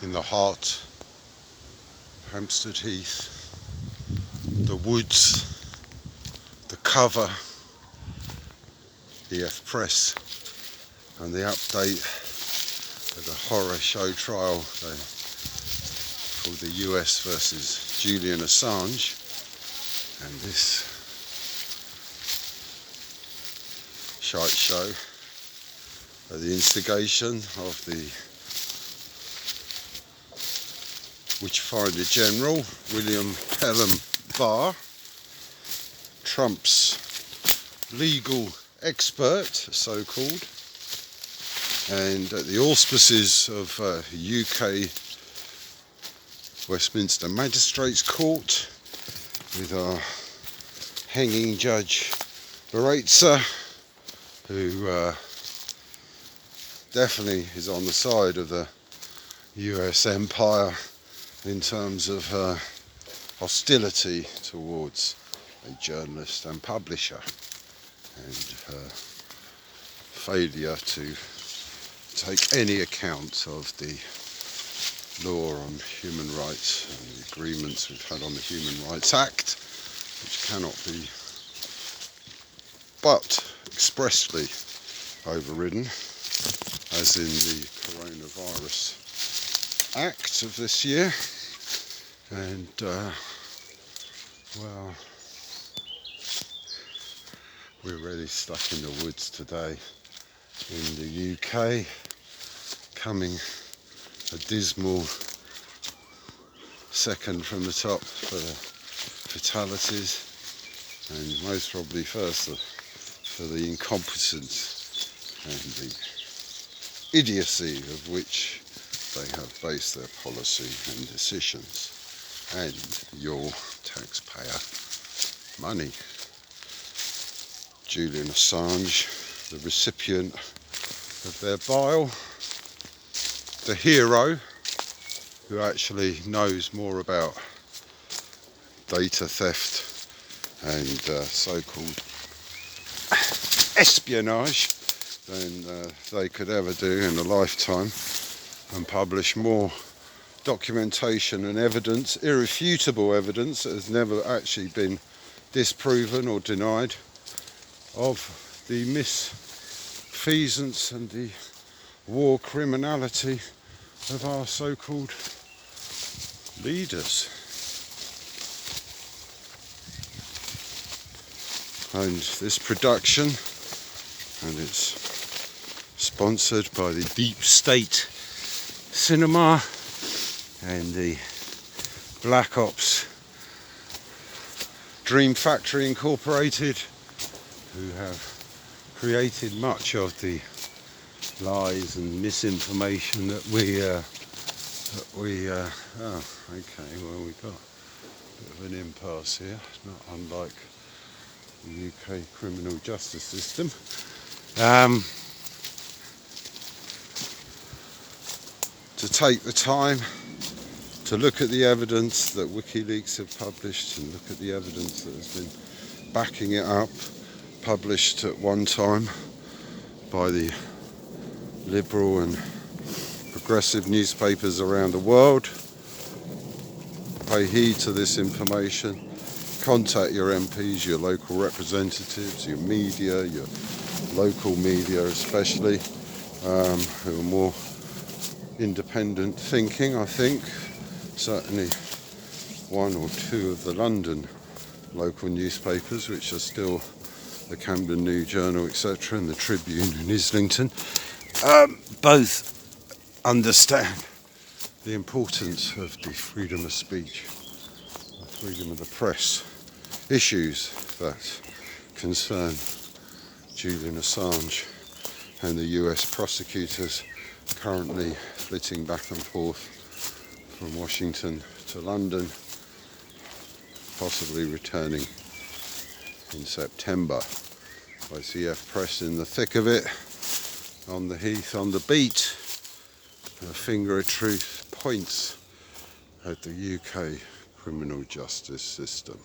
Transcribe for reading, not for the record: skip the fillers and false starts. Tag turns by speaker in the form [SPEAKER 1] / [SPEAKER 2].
[SPEAKER 1] in the heart, Hampstead Heath, the woods, the cover, EF Press, and the update of the horror show trial called the US versus Julian Assange, and this shite show at the instigation of the Witchfinder General William Pelham Barr, Trump's legal expert, so-called, and at the auspices of UK Westminster Magistrates Court with our Hanging Judge Baraitser, who definitely is on the side of the US empire in terms of hostility towards a journalist and publisher, and failure to take any account of the law on human rights and the agreements we've had on the Human Rights Act, which cannot be but expressly overridden, as in the Coronavirus Act of this year. And well, we're really stuck in the woods today in the UK, coming a dismal second from the top for the fatalities, and most probably first for the incompetence and the idiocy of which they have based their policy and decisions, and your taxpayer money. Julian Assange, the recipient of their bile, the hero who actually knows more about data theft and so-called espionage than they could ever do in a lifetime, and publish more documentation and evidence, irrefutable evidence that has never actually been disproven or denied, of the misfeasance and the war criminality of our so-called leaders. And this production, and it's sponsored by the Deep State Cinema and the Black Ops Dream Factory Incorporated, who have created much of the lies and misinformation that we oh, okay, well, we got a bit of an impasse here, not unlike the UK criminal justice system. To take the time to look at the evidence that Wikileaks have published, and look at the evidence that has been backing it up, published at one time by the liberal and progressive newspapers around the world. Pay heed to this information. Contact your MPs, your local representatives, your media, your local media especially, who are more independent thinking, I think. Certainly one or two of the London local newspapers, which are still the Camden New Journal, etc., and the Tribune in Islington, both understand the importance of the freedom of speech, the freedom of the press, issues that concern Julian Assange and the US prosecutors currently flitting back and forth from Washington to London, possibly returning in September. I see EF Press in the thick of it, on the heath, on the beat. A finger of truth points at the UK criminal justice system.